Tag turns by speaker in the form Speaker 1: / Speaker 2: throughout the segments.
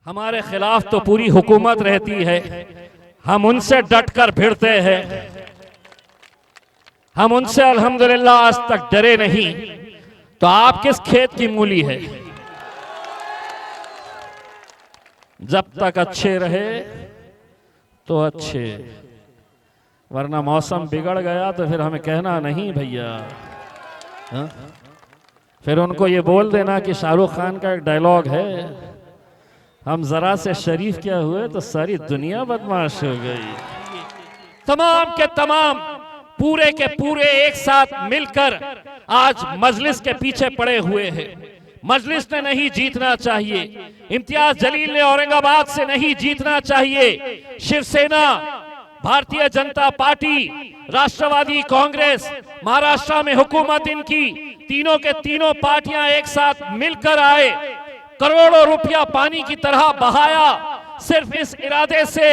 Speaker 1: हमारे खिलाफ तो पूरी हुकूमत रहती है, हम उनसे डटकर भिड़ते हैं, हम उनसे अल्हम्दुलिल्लाह आज तक डरे नहीं। तो आप किस खेत की मूली है? जब तक अच्छे रहे तो अच्छे, वरना मौसम बिगड़ गया तो फिर हमें कहना नहीं भैया। फिर उनको ये बोल देना कि शाहरुख खान का एक डायलॉग है, हम जरा से शरीफ क्या हुए तो सारी दुनिया बदमाश हो गई। तमाम के तमाम पूरे के पूरे एक साथ मिलकर आज मजलिस के पीछे पड़े हुए हैं। मजलिस ने नहीं जीतना चाहिए, इम्तियाज जलील ने औरंगाबाद से नहीं जीतना चाहिए। शिवसेना, भारतीय जनता पार्टी, राष्ट्रवादी कांग्रेस, महाराष्ट्र में हुकूमत इनकी, तीनों के तीनों पार्टियां एक साथ मिलकर आए, करोड़ों रुपया पानी की तरह बहाया सिर्फ इस इरादे से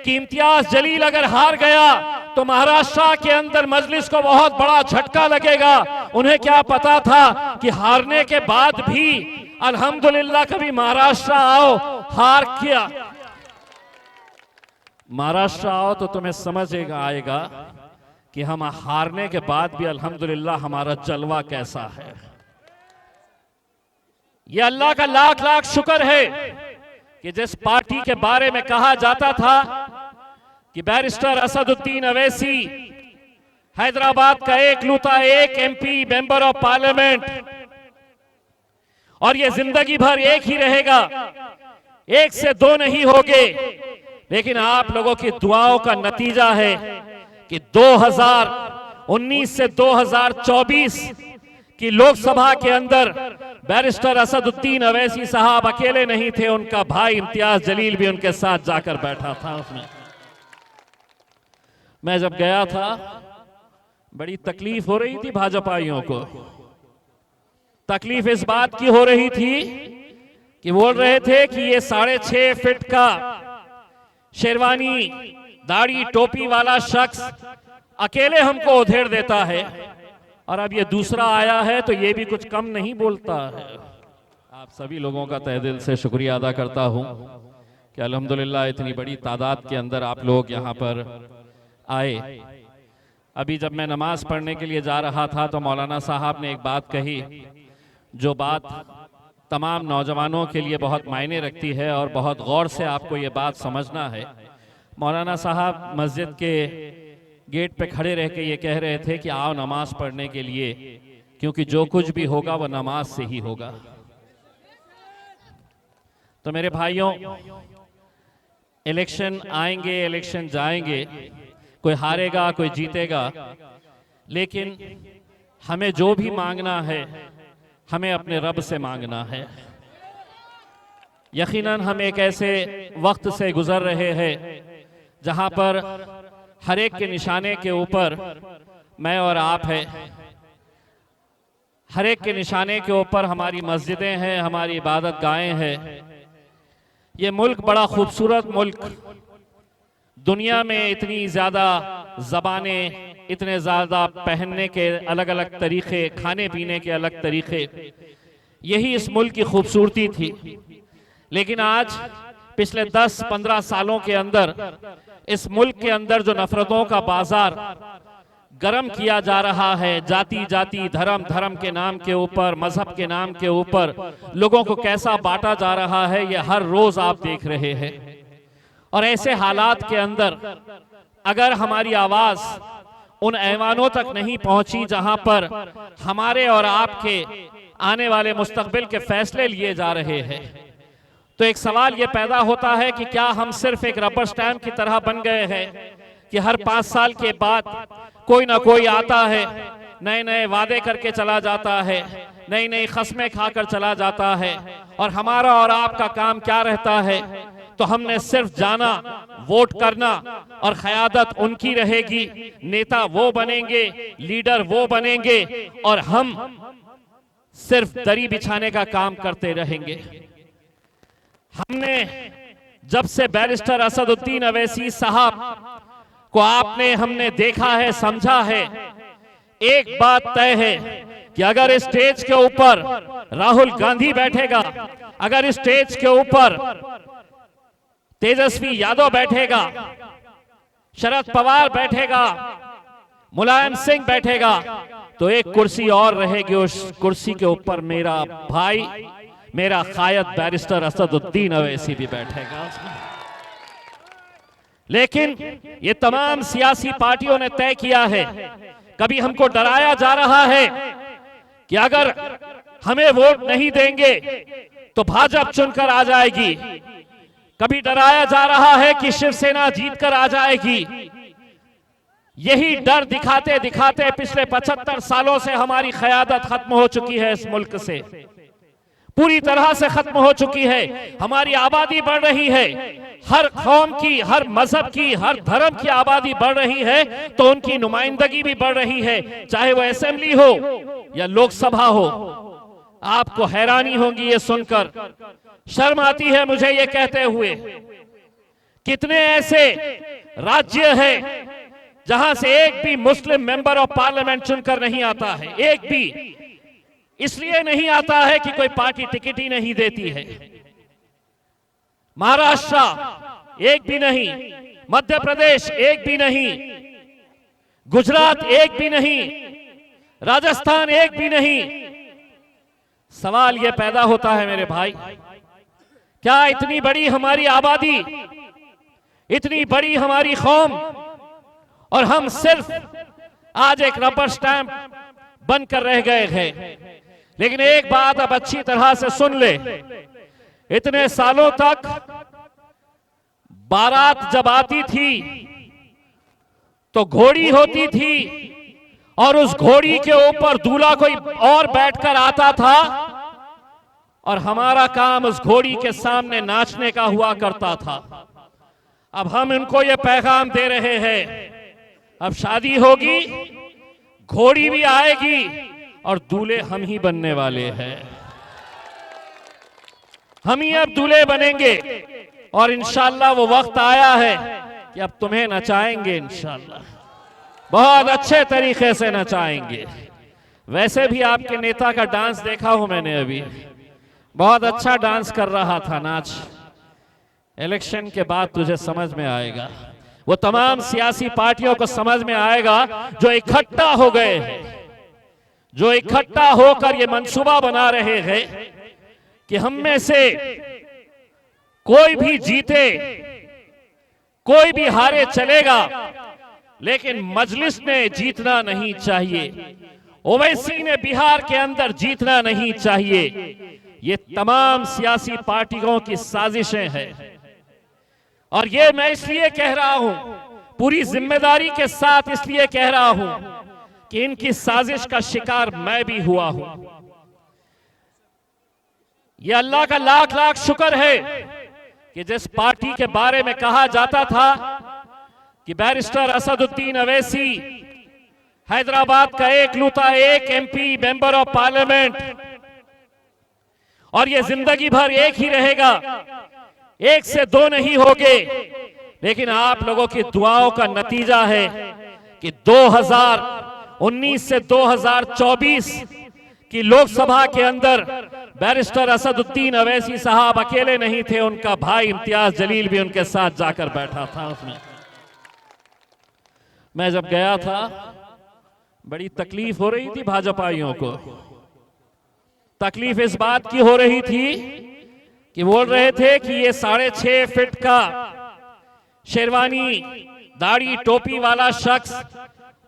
Speaker 1: कि इम्तियाज जलील अगर हार गया तो महाराष्ट्र के अंदर मजलिस को बहुत बड़ा झटका लगेगा। उन्हें क्या पता था कि हारने के बाद भी अल्हम्दुलिल्लाह कभी महाराष्ट्र आओ हार किया। महाराष्ट्र आओ तो तुम्हें समझेगा आएगा कि हम हारने के बाद भी अल्हम्दुलिल्लाह हमारा जलवा कैसा है। ये अल्लाह का लाख लाख शुक्र है कि जिस पार्टी के बारे में कहा जाता था कि बैरिस्टर असदुद्दीन अवैसी हैदराबाद का एकलौता एक एमपी मेंबर ऑफ पार्लियामेंट, और ये जिंदगी भर एक ही रहेगा, एक से दो नहीं होगे। लेकिन आप लोगों की दुआओं का नतीजा है कि 2019 से 2024 की लोकसभा के अंदर बैरिस्टर असदुद्दीन अवैसी साहब अकेले नहीं थे, उनका भाई इम्तियाज जलील भी उनके साथ जाकर बैठा था उसमें। मैं जब गया था बड़ी तकलीफ हो रही थी भाजपाइयों को। तकलीफ इस बात की हो रही थी कि बोल रहे थे कि ये 6.5 फीट का शेरवानी दाढ़ी टोपी वाला शख्स अकेले हमको उधेड़ देता है, और अब ये दूसरा आया है तो ये भी कुछ कम नहीं बोलता है। आप सभी लोगों का तहे दिल से शुक्रिया अदा करता हूं कि अल्हम्दुलिल्लाह इतनी बड़ी तादाद के अंदर आप लोग यहां पर आए। अभी जब मैं नमाज पढ़ने के लिए जा रहा था तो मौलाना साहब ने एक बात कही, जो बात तमाम नौजवानों के लिए बहुत मायने रखती है और बहुत गौर से आपको ये बात समझना है। मौलाना साहब मस्जिद के गेट पे खड़े रह के ये कह रहे थे कि आओ नमाज पढ़ने के लिए, क्योंकि जो कुछ भी होगा वो नमाज से ही होगा। तो मेरे भाइयों, इलेक्शन आएंगे, इलेक्शन जाएंगे, कोई हारेगा कोई जीतेगा, लेकिन हमें जो भी मांगना है हमें अपने रब से मांगना है। यकीनन हम एक ऐसे वक्त से गुजर रहे हैं जहां पर हर एक के निशाने के ऊपर मैं और आप है, हर एक के निशाने के ऊपर हमारी मस्जिदें हैं, हमारी इबादत गाहें हैं। ये मुल्क बड़ा खूबसूरत मुल्क, दुनिया में इतनी ज़्यादा ज़बानें, इतने ज़्यादा पहनने के अलग अलग तरीक़े, खाने पीने के अलग तरीक़े, यही इस मुल्क की खूबसूरती थी। लेकिन आज पिछले 10-15 सालों के अंदर इस मुल्क के अंदर जो नफरतों का बाजार गर्म किया जा रहा है, जाति जाति, धर्म धर्म के नाम के ऊपर, मजहब के नाम के ऊपर लोगों को कैसा बांटा जा रहा है, ये हर रोज आप देख रहे हैं। और ऐसे हालात के अंदर अगर हमारी आवाज उन ऐवानों तक नहीं पहुंची जहां पर हमारे और आपके आने वाले मुस्तकबिल के फैसले लिए जा रहे हैं, तो एक सवाल ये पैदा होता है कि क्या हम सिर्फ एक रबर स्टैम्प की तरह बन गए हैं कि हर 5 साल के बाद कोई ना कोई आता है, नए नए वादे करके चला जाता है, नई नई खस्में खाकर चला जाता है, और हमारा और आपका काम क्या रहता है? तो हमने सिर्फ जाना, वोट करना, और क़यादत उनकी रहेगी, नेता वो बनेंगे, लीडर वो बनेंगे, और हम सिर्फ दरी बिछाने का काम करते रहेंगे। हमने जब से बैरिस्टर असदुद्दीन अवैसी साहब को हमने देखा है, समझा है, एक बात तय है कि अगर स्टेज के ऊपर राहुल गांधी बैठेगा, अगर स्टेज के ऊपर तेजस्वी यादव बैठेगा, शरद पवार बैठेगा, मुलायम सिंह बैठेगा, तो एक कुर्सी और रहेगी। उस कुर्सी के ऊपर मेरा भाई, मेरा कायद बैरिस्टर असदुद्दीन अवैसी भी बैठेगा उसमें। लेकिन ये तमाम सियासी पार्टियों ने तय किया है, कभी हमको डराया जा रहा है कि अगर हमें वोट नहीं देंगे तो भाजपा चुनकर आ जाएगी, कभी डराया जा रहा है कि शिवसेना जीतकर आ जाएगी। यही डर दिखाते दिखाते पिछले 75 सालों से हमारी क़यादत खत्म हो चुकी है, इस मुल्क से पूरी तरह से खत्म हो चुकी है। हमारी आबादी बढ़ रही है, हर कौम की, हर मजहब की, हर धर्म की आबादी बढ़ रही है, तो उनकी नुमाइंदगी भी बढ़ रही है, चाहे वो असेंबली हो या लोकसभा हो। आपको हैरानी होगी ये सुनकर, शर्म आती है मुझे ये कहते हुए, कितने ऐसे राज्य हैं जहां से एक भी मुस्लिम मेंबर ऑफ पार्लियामेंट चुनकर नहीं आता है। एक भी इसलिए नहीं आता है कि कोई पार्टी टिकट ही नहीं देती है। महाराष्ट्र एक भी नहीं, मध्य प्रदेश एक भी नहीं, गुजरात एक भी नहीं, राजस्थान एक भी नहीं। सवाल यह पैदा होता है मेरे भाई, क्या इतनी बड़ी हमारी आबादी, इतनी बड़ी हमारी कौम, और हम सिर्फ आज एक रबर स्टैंप बनकर रह गए हैं। लेकिन एक बात अब अच्छी तरह से सुन ले, इतने सालों तक बारात जब आती थी तो घोड़ी होती थी, और उस घोड़ी के ऊपर दूल्हा कोई और बैठकर आता था, और हमारा काम उस घोड़ी के सामने नाचने का हुआ करता था। अब हम इनको ये पैगाम दे रहे हैं, अब शादी होगी, घोड़ी भी आएगी, और दूल्हे हम ही बनने वाले हैं। हम ही अब दूल्हे बनेंगे, और इंशाल्लाह वो वक्त आया है कि अब तुम्हें नचाएंगे, इंशाल्लाह बहुत अच्छे तरीके से नचाएंगे। वैसे भी आपके नेता का डांस देखा हूं मैंने, अभी बहुत अच्छा डांस कर रहा था, नाच। इलेक्शन के बाद तुझे समझ में आएगा, वो तमाम सियासी पार्टियों को समझ में आएगा जो इकट्ठा हो गए हैं, जो इकट्ठा होकर ये मंसूबा बना रहे हैं कि हम में से कोई भी जीते, कोई भी हारे चलेगा, लेकिन मजलिस ने जीतना नहीं चाहिए, ओवैसी ने बिहार के अंदर जीतना नहीं चाहिए। ये तमाम सियासी पार्टियों की साजिशें हैं, और ये मैं इसलिए कह रहा हूं, पूरी जिम्मेदारी के साथ इसलिए कह रहा हूं कि इनकी साजिश का शिकार मैं भी हुआ हूं। ये अल्लाह का लाख लाख शुक्र है कि जिस पार्टी के बारे में कहा जाता था कि बैरिस्टर असदुद्दीन अवैसी हैदराबाद का एकलौता एक एमपी मेंबर ऑफ पार्लियामेंट, और ये जिंदगी भर एक ही रहेगा, एक से दो नहीं होगे। लेकिन आप लोगों की दुआओं का नतीजा है कि 2019 से 2024 की लोकसभा के अंदर बैरिस्टर असदुद्दीन अवैसी साहब अकेले नहीं थे, उनका भाई इम्तियाज जलील भी उनके साथ जाकर बैठा था उसमें। मैं जब गया था बड़ी तकलीफ हो रही थी भाजपाइयों को। तकलीफ इस बात की हो रही थी कि बोल रहे थे कि ये 6.5 फीट का शेरवानी दाढ़ी टोपी वाला शख्स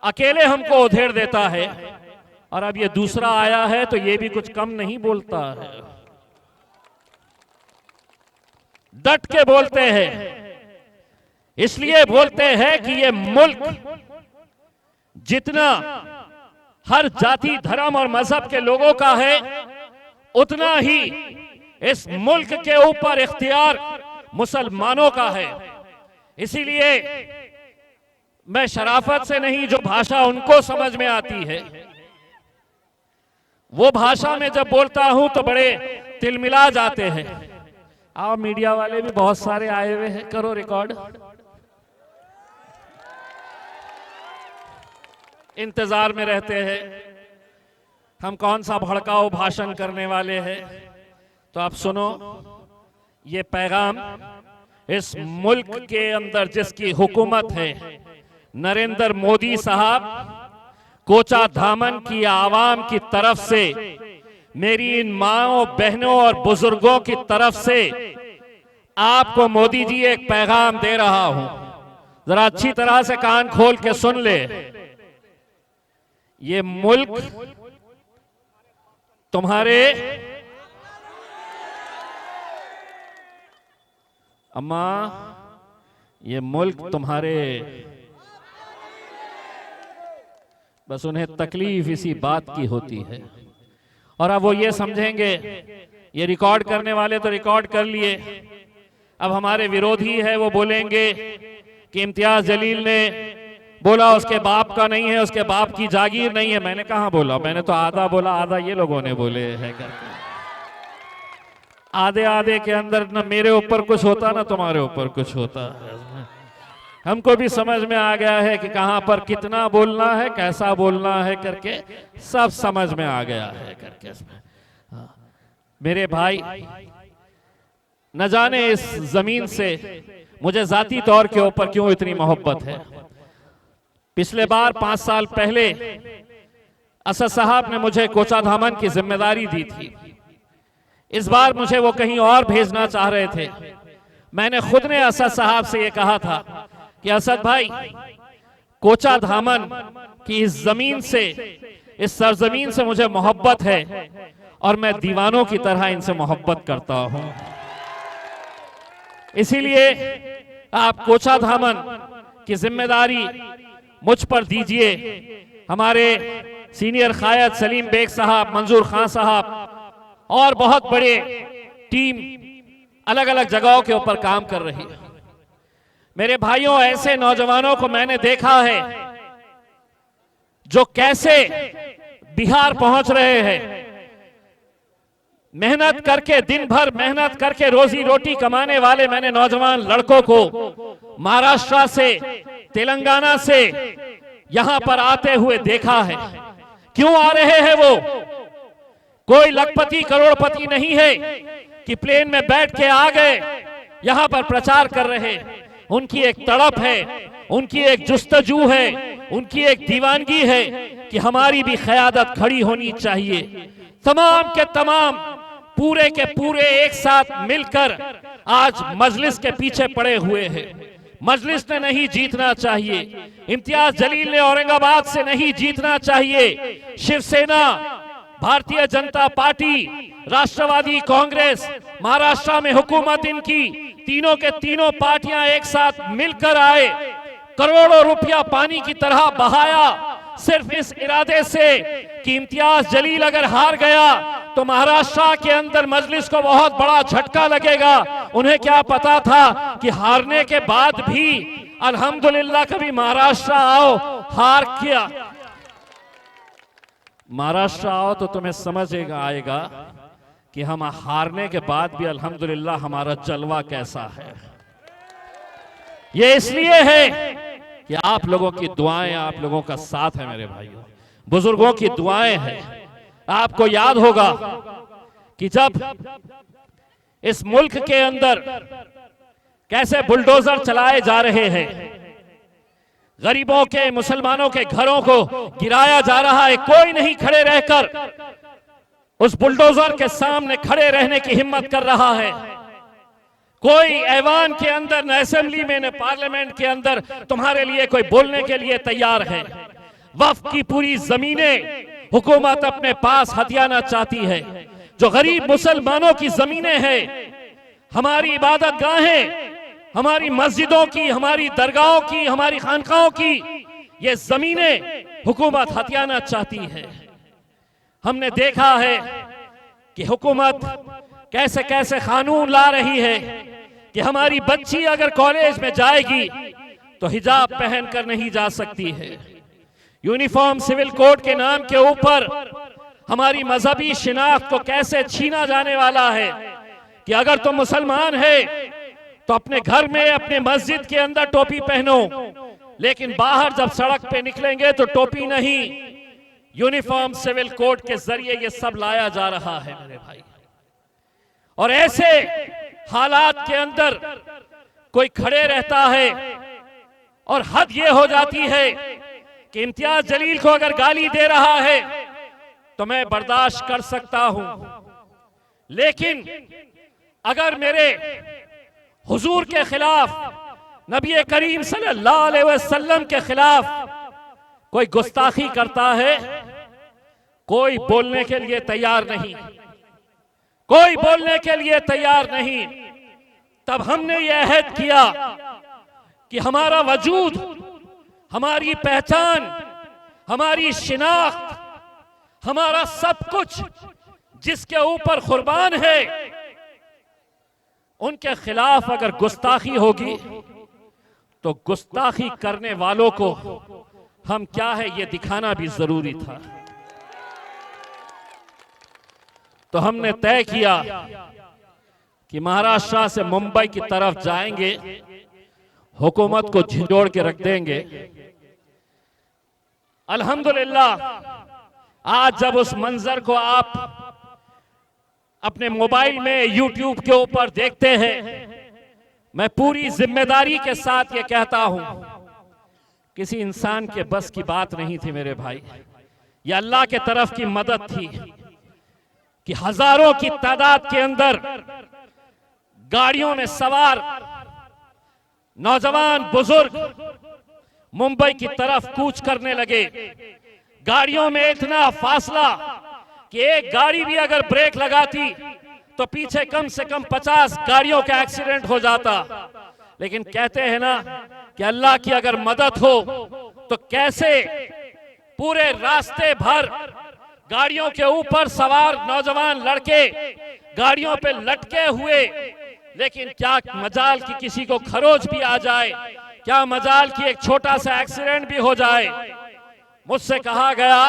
Speaker 1: अकेले हमको उधेड़ देता है, और अब ये दूसरा आया है तो ये भी कुछ कम नहीं बोलता है। डट के बोलते हैं, इसलिए बोलते हैं कि ये मुल्क जितना हर जाति धर्म और मजहब के लोगों का है, उतना ही इस मुल्क के ऊपर इख्तियार मुसलमानों का है। इसीलिए मैं शराफत से नहीं, जो भाषा उनको समझ में आती है वो भाषा में जब बोलता हूं तो बड़े तिलमिला जाते हैं। आओ मीडिया वाले भी बहुत सारे आए हुए हैं, करो रिकॉर्ड। इंतजार में रहते हैं हम कौन सा भड़काऊ भाषण करने वाले हैं। तो आप सुनो, ये पैगाम इस मुल्क के अंदर जिसकी हुकूमत है, नरेंद्र मोदी साहब, कोचा धामन की आवाम की तरफ से, मेरी इन माओं बहनों और बुजुर्गों की तरफ से आपको मोदी जी एक पैगाम दे रहा हूं। जरा अच्छी तरह से कान खोल के सुन ले। ये मुल्क तुम्हारे, अम्मा, ये मुल्क तुम्हारे, बस उन्हें तकलीफ इसी बात की होती है। और अब वो ये समझेंगे, ये रिकॉर्ड करने वाले तो रिकॉर्ड कर लिए, अब हमारे विरोधी है वो बोलेंगे कि इम्तियाज जलील ने बोला उसके बाप का नहीं है, उसके बाप की जागीर नहीं है। मैंने कहाँ बोला? मैंने तो आधा बोला, आधा ये लोगों ने बोले है करके। आधे आधे के अंदर न मेरे ऊपर कुछ होता ना तुम्हारे ऊपर कुछ होता। हमको भी समझ में आ गया है कि कहां पर कितना बोलना है, कैसा बोलना है करके सब समझ में आ गया है करके। मेरे भाई, न जाने इस जमीन से मुझे जाती तौर के ऊपर क्यों इतनी मोहब्बत है। पिछले बार 5 साल पहले असद साहब ने मुझे कोचा धामन की जिम्मेदारी दी थी। इस बार मुझे वो कहीं और भेजना चाह रहे थे। मैंने खुद ने असद साहब से ये कहा था कि असद भाई, कोचा धामन की इस जमीन से, इस सरजमीन से मुझे मोहब्बत है और मैं दीवानों की तरह इनसे मोहब्बत करता हूं। इसीलिए आप कोचा धामन की जिम्मेदारी मुझ पर दीजिए। हमारे सीनियर कायद सलीम बेग साहब, मंजूर खान साहब और बहुत बड़े टीम अलग अलग जगहों के ऊपर काम कर रही है। मेरे भाइयों, ऐसे नौजवानों को मैंने देखा है जो कैसे बिहार पहुंच रहे हैं, मेहनत करके, दिन भर मेहनत करके रोजी रोटी कमाने वाले मैंने नौजवान लड़कों को महाराष्ट्र से, तेलंगाना से यहां पर आते हुए देखा है। क्यों आ रहे हैं वो? कोई लखपति करोड़पति नहीं है कि प्लेन में बैठ के आ गए यहां पर प्रचार कर रहे। उनकी एक तड़प है, उनकी एक जुस्तजू है, उनकी एक दीवानगी है कि हमारी भी क़यादत खड़ी होनी चाहिए। तमाम के तमाम, पूरे के पूरे एक साथ मिलकर आज मजलिस के पीछे पड़े हुए हैं। मजलिस ने नहीं जीतना चाहिए, इम्तियाज जलील ने औरंगाबाद से नहीं जीतना चाहिए। शिवसेना, भारतीय जनता पार्टी, राष्ट्रवादी कांग्रेस, महाराष्ट्र में हुकूमत इनकी, तीनों के तीनों पार्टियां एक साथ मिलकर आए, करोड़ों रुपया पानी की तरह बहाया सिर्फ इस इरादे से कि इम्तियाज जलील अगर हार गया तो महाराष्ट्र के अंदर मजलिस को बहुत बड़ा झटका लगेगा। उन्हें क्या पता था कि हारने के बाद भी अल्हम्दुलिल्लाह कभी महाराष्ट्र आओ, हार किया, महाराष्ट्र आओ तो तुम्हें समझेगा आएगा कि हम हारने के बाद भी अल्हम्दुलिल्लाह हमारा जलवा कैसा है। ये इसलिए है कि आप लोगों की दुआएं, आप लोगों का साथ है मेरे भाइयों, बुजुर्गों की दुआएं हैं। आपको याद होगा कि जब इस मुल्क के अंदर कैसे बुलडोजर चलाए जा रहे हैं, गरीबों के, मुसलमानों के घरों को गिराया जा रहा है, कोई नहीं खड़े रहकर उस बुलडोजर के सामने खड़े रहने की हिम्मत कर रहा है। कोई ऐवान के अंदर, न असेंबली में, न पार्लियामेंट के अंदर तुम्हारे लिए कोई बोलने के लिए तैयार है। वक्फ की पूरी जमीनें हुकूमत अपने पास हथियाना चाहती है। जो गरीब मुसलमानों की जमीनें हैं, हमारी इबादत गाहें, हमारी मस्जिदों की, हमारी दरगाहों की, हमारी खानकाहों की, ये जमीनें हुकूमत हथियाना चाहती है। हमने देखा है कि हुकूमत कैसे कैसे कानून ला रही है कि हमारी बच्ची अगर कॉलेज में जाएगी तो हिजाब पहनकर नहीं जा सकती है। यूनिफॉर्म सिविल कोड के नाम के ऊपर हमारी मजहबी शिनाख्त को कैसे छीना जाने वाला है कि अगर तुम मुसलमान है तो अपने घर में, अपने मस्जिद के अंदर टोपी पहनो, लेकिन बाहर जब सड़क पे निकलेंगे तो टोपी नहीं। यूनिफॉर्म सिविल कोड के जरिए ये सब लाया जा रहा है मेरे भाई। और ऐसे हालात के अंदर कोई खड़े रहता है और हद ये हो जाती है कि इम्तियाज जलील को अगर गाली दे रहा है तो मैं बर्दाश्त कर सकता हूं, लेकिन अगर मेरे हुजूर के खिलाफ, नबी करीम सल्लल्लाहु अलैहि वसल्लम के खिलाफ कोई गुस्ताखी करता है, कोई बोलने के लिए तैयार नहीं, कोई बोलने के लिए तैयार नहीं। तब हमने यह अहद किया कि हमारा वजूद, हमारी पहचान, हमारी शिनाख्त, हमारा सब कुछ जिसके ऊपर कुर्बान है, उनके खिलाफ अगर गुस्ताखी होगी तो गुस्ताखी करने वालों को हम क्या है ये दिखाना भी जरूरी था। तो हमने तय किया कि महाराष्ट्र से मुंबई की तरफ जाएंगे, हुकूमत को झिंझोड़ के रख देंगे। अल्हम्दुलिल्लाह आज जब उस मंजर को आप अपने मोबाइल में, यूट्यूब के ऊपर देखते हैं, मैं पूरी जिम्मेदारी के साथ ये कहता हूं, किसी इंसान के बस की बात नहीं थी मेरे भाई, ये अल्लाह के तरफ की मदद थी कि हजारों की तादाद के अंदर गाड़ियों में सवार नौजवान बुजुर्ग मुंबई की तरफ कूच करने लगे। गाड़ियों में इतना फासला कि एक गाड़ी भी अगर ब्रेक लगाती तो पीछे कम से कम 50 गाड़ियों का एक्सीडेंट हो जाता। लेकिन कहते हैं ना कि अल्लाह की अगर मदद हो तो कैसे पूरे रास्ते भर गाड़ियों के ऊपर सवार नौजवान लड़के गाड़ियों पे लटके हुए, लेकिन क्या मजाल कि किसी को खरोच भी आ जाए, क्या मजाल कि एक छोटा सा एक्सीडेंट भी हो जाए। मुझसे कहा गया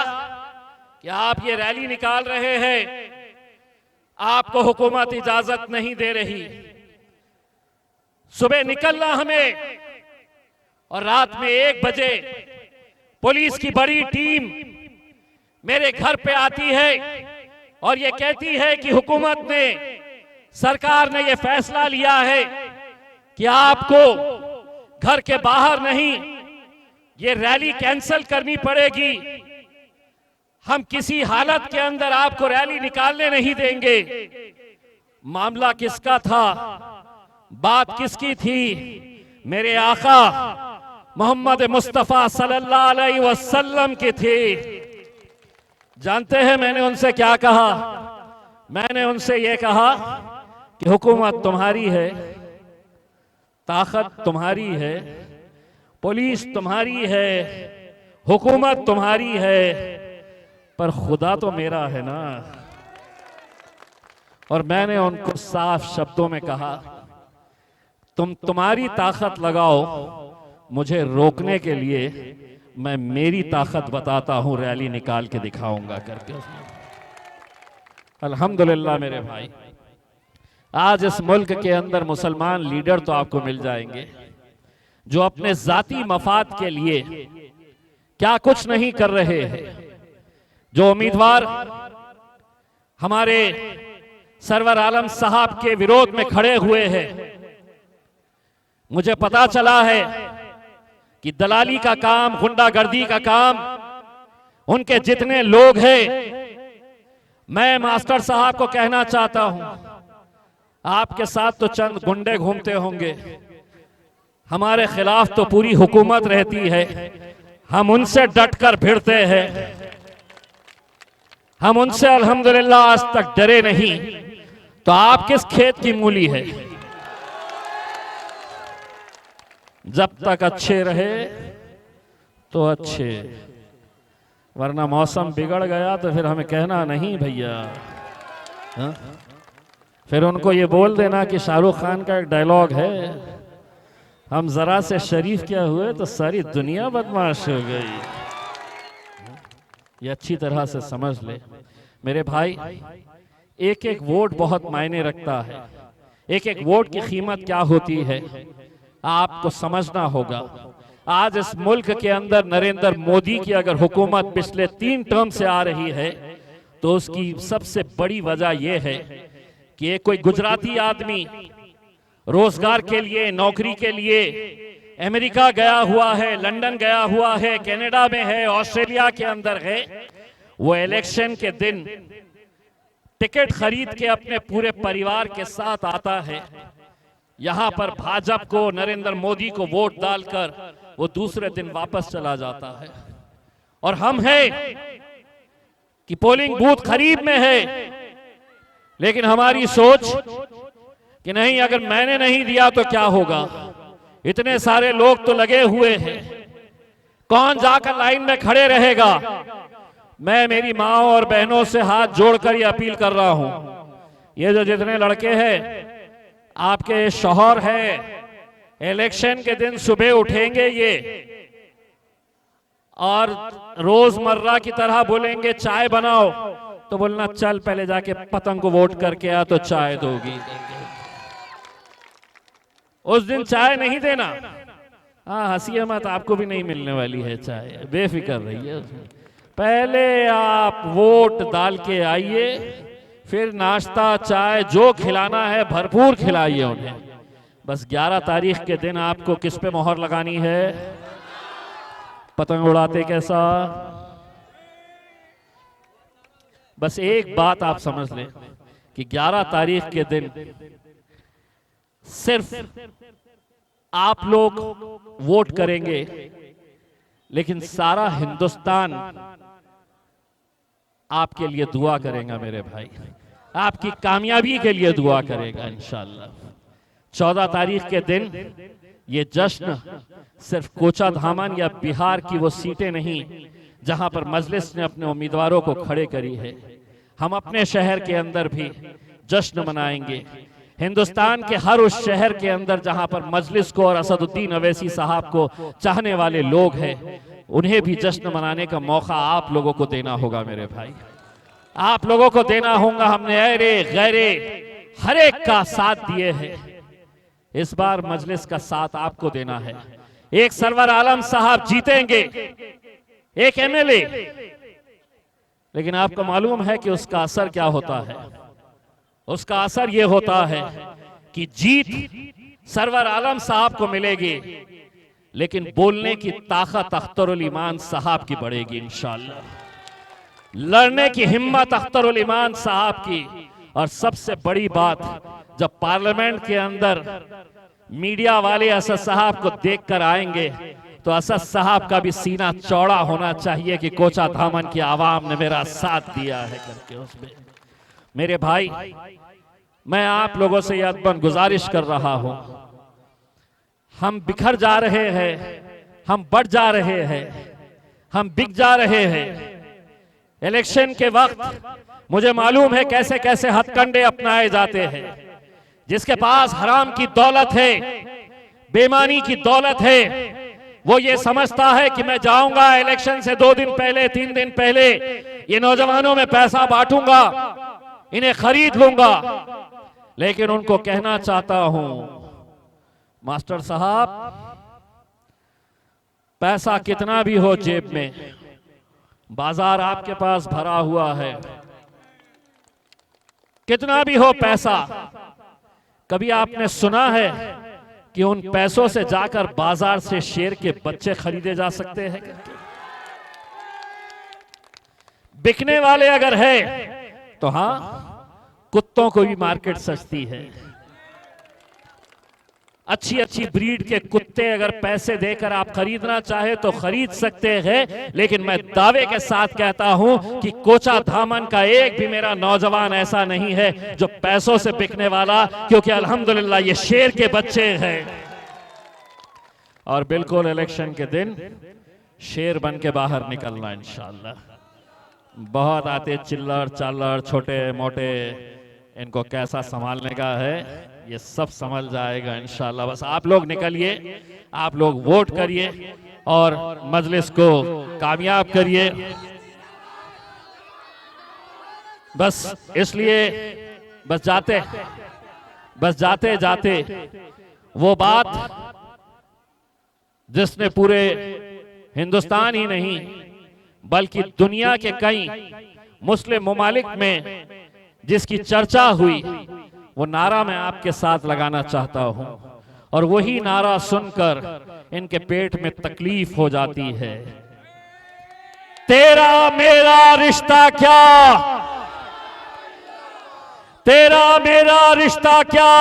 Speaker 1: कि आप ये रैली निकाल रहे हैं, आपको हुकूमत इजाजत नहीं दे रही, सुबह निकलना हमें, और रात में 1 बजे पुलिस की बड़ी टीम मेरे घर पे आती है और ये कहती है कि हुकूमत ने, सरकार ने ये फैसला लिया है कि आपको घर के बाहर नहीं, ये रैली कैंसिल करनी पड़ेगी, हम किसी हालत के अंदर आपको रैली निकालने नहीं देंगे। मामला किसका था, बात किसकी थी? मेरे आका मोहम्मद मुस्तफा सल्लल्लाहु अलैहि वसल्लम की थी। जानते हैं मैंने उनसे क्या कहा? मैंने उनसे ये कहा कि हुकूमत तुम्हारी है, ताकत तुम्हारी है, पुलिस तुम्हारी है, हुकूमत तुम्हारी है, पर खुदा तो मेरा है ना। और मैंने उनको साफ शब्दों में कहा, तुम्हारी ताकत लगाओ मुझे रोकने के लिए, मैं मेरी ताकत बताता हूं, रैली निकाल के दिखाऊंगा करके। अल्हम्दुलिल्लाह मेरे भाई, आज इस मुल्क के अंदर मुसलमान लीडर तो आपको मिल जाएंगे जो अपने जाती मफाद के लिए क्या कुछ नहीं कर रहे हैं। जो उम्मीदवार हमारे सरवर आलम साहब के विरोध में खड़े हुए हैं, मुझे पता चला है कि दलाली का काम, गुंडागर्दी का काम उनके जितने लोग हैं, मैं मास्टर साहब को कहना चाहता हूं, आपके साथ तो चंद गुंडे घूमते होंगे, हमारे खिलाफ तो पूरी हुकूमत रहती है, हम उनसे डटकर भिड़ते हैं, हम उनसे अल्हम्दुलिल्लाह आज तक डरे नहीं। तो आप किस खेत की मूली है? जब तक अच्छे रहे तो अच्छे, वरना मौसम बिगड़ गया तो फिर हमें कहना नहीं भैया। हाँ? फिर उनको ये बोल देना कि शाहरुख खान का एक डायलॉग है, हम जरा से शरीफ क्या हुए तो सारी दुनिया बदमाश हो गई। ये अच्छी तरह से समझ ले मेरे भाई, एक एक वोट बहुत मायने रखता है, एक एक वोट की कीमत क्या होती है आपको समझना होगा। आज इस मुल्क के अंदर नरेंद्र मोदी की अगर हुकूमत पिछले 3 टर्म से आ रही है तो उसकी सबसे बड़ी वजह यह है कि एक कोई गुजराती आदमी, रोजगार के लिए, नौकरी के लिए अमेरिका गया हुआ है, लंदन गया हुआ है, कनाडा में है, ऑस्ट्रेलिया के अंदर है, वो इलेक्शन के दिन टिकट खरीद के अपने पूरे परिवार के साथ आता है, यहां पर भाजपा को, नरेंद्र मोदी को वोट डालकर वो दूसरे दिन वापस चला जाता है। और हम हैं कि पोलिंग बूथ करीब में है, लेकिन हमारी सोच कि नहीं, अगर मैंने नहीं दिया तो क्या होगा, इतने सारे लोग तो लगे हुए हैं, कौन जाकर लाइन में खड़े रहेगा। मैं मेरी माँ और बहनों से हाथ जोड़कर ये अपील कर रहा हूं, ये जो जितने लड़के हैं, आपके शौहर है, इलेक्शन के दिन सुबह उठेंगे ये और रोजमर्रा की तरह बोलेंगे चाय बनाओ, तो बोलना चल पहले जाके पतंग को वोट करके आ तो चाय दोगी। उस दिन चाय नहीं देना। हाँ, हंसिए मत, आपको भी नहीं मिलने वाली है चाय, बेफिक्र रहिए। पहले आप वोट डाल के आइए, फिर नाश्ता चाय जो खिलाना है भरपूर खिलाइए उन्हें। बस 11 तारीख के दिन आपको किस पे मोहर लगानी है? पतंग उड़ाते कैसा? बस एक बात आप समझ लें कि 11 तारीख के दिन सिर्फ आप लोग वोट करेंगे, लेकिन सारा हिंदुस्तान आपके लिए दुआ करेगा मेरे भाई, आपकी कामयाबी के लिए दुआ करेगा इंशाअल्लाह। 14 तारीख के दिन ये जश्न सिर्फ कोचा धामन या बिहार की वो सीटें नहीं जहां पर मजलिस ने अपने उम्मीदवारों को खड़े करी है, हम अपने शहर के अंदर भी जश्न मनाएंगे। हिंदुस्तान के हर उस शहर के अंदर जहां पर मजलिस को और असदुद्दीन अवैसी साहब को चाहने वाले लोग हैं, उन्हें भी जश्न मनाने का मौका आप लोगों को देना होगा मेरे भाई, आप लोगों को देना होगा। हमने अरे गैरे हर एक का साथ दिए हैं, इस बार मजलिस का साथ आपको देना है। एक सरवर आलम साहब जीतेंगे, एक एमएलए, लेकिन आपको मालूम है कि उसका असर क्या होता है? उसका असर यह होता है कि जीत सरवर आलम साहब को मिलेगी, लेकिन बोलने की ताकत अख्तरुल ईमान साहब की बढ़ेगी इंशाअल्लाह, लड़ने की हिम्मत अख्तरुल ईमान साहब की। और सबसे बड़ी बात, जब पार्लियामेंट के अंदर मीडिया वाले असद साहब को देखकर आएंगे तो असद साहब का भी सीना चौड़ा होना चाहिए कि कोचा धामन की आवाम ने मेरा साथ दिया है करके। उसमें मेरे भाई, मैं आप लोगों से यह अदबन गुजारिश कर रहा हूं, हम बिखर जा रहे हैं, हम बढ़ जा रहे हैं, हम बिक जा रहे हैं। इलेक्शन के वक्त मुझे मालूम है कैसे कैसे हथकंडे अपनाए जाते हैं। जिसके पास हराम की दौलत है, बेईमानी की दौलत है, वो ये समझता है कि मैं जाऊंगा इलेक्शन से 2 दिन पहले, 3 दिन पहले ये नौजवानों में पैसा बांटूंगा, इन्हें खरीद लूंगा। लेकिन उनको कहना चाहता हूं, मास्टर साहब, पैसा कितना भी हो जेब में, बाजार आपके पास भरा हुआ है, कितना भी हो पैसा, कभी आपने सुना है कि उन पैसों से जाकर बाजार से शेर के बच्चे खरीदे जा सकते हैं? बिकने वाले अगर है तो हां, कुत्तों को भी मार्केट सस्ती है। अच्छी अच्छी ब्रीड के कुत्ते अगर पैसे देकर आप खरीदना चाहे तो खरीद सकते हैं, लेकिन मैं दावे के साथ कहता हूं कि कोचा धामन का एक भी मेरा नौजवान ऐसा नहीं है जो पैसों से बिकने वाला, क्योंकि अल्हम्दुलिल्लाह ये शेर के बच्चे हैं। और बिल्कुल इलेक्शन के दिन शेर बन के बाहर निकलना इंशाअल्लाह। बहुत आते चिल्लर चालर छोटे मोटे, इनको कैसा संभालने का है ये सब समझ जाएगा इंशाअल्लाह। बस आप लोग निकलिए, आप लोग वोट करिए और मजलिस को कामयाब करिए। बस इसलिए बस जाते जाते वो बात जिसने पूरे हिंदुस्तान ही नहीं बल्कि दुनिया के कई मुस्लिम ममालिक में जिसकी चर्चा हुई, वो नारा मैं आपके साथ लगाना चाहता हूं, और वही नारा सुनकर इनके पेट में तकलीफ हो जाती है। तेरा मेरा रिश्ता क्या, तेरा मेरा रिश्ता क्या,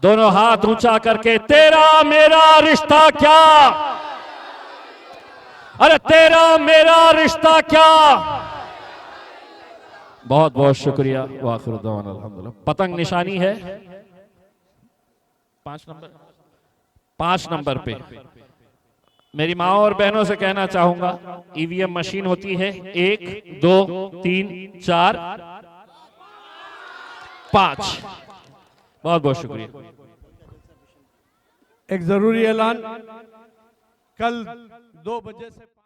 Speaker 1: दोनों हाथ ऊंचा करके, तेरा मेरा रिश्ता क्या, अरे तेरा मेरा रिश्ता क्या। बहुत बहुत शुक्रिया। वाखिर दवाना अल्हम्दुलिल्लाह। पतंग निशानी है 5 नंबर पे। मेरी माँ और बहनों से कहना चाहूंगा, ईवीएम मशीन होती है 1 2 3 4 5। बहुत बहुत शुक्रिया।
Speaker 2: एक जरूरी ऐलान, कल 2 बजे से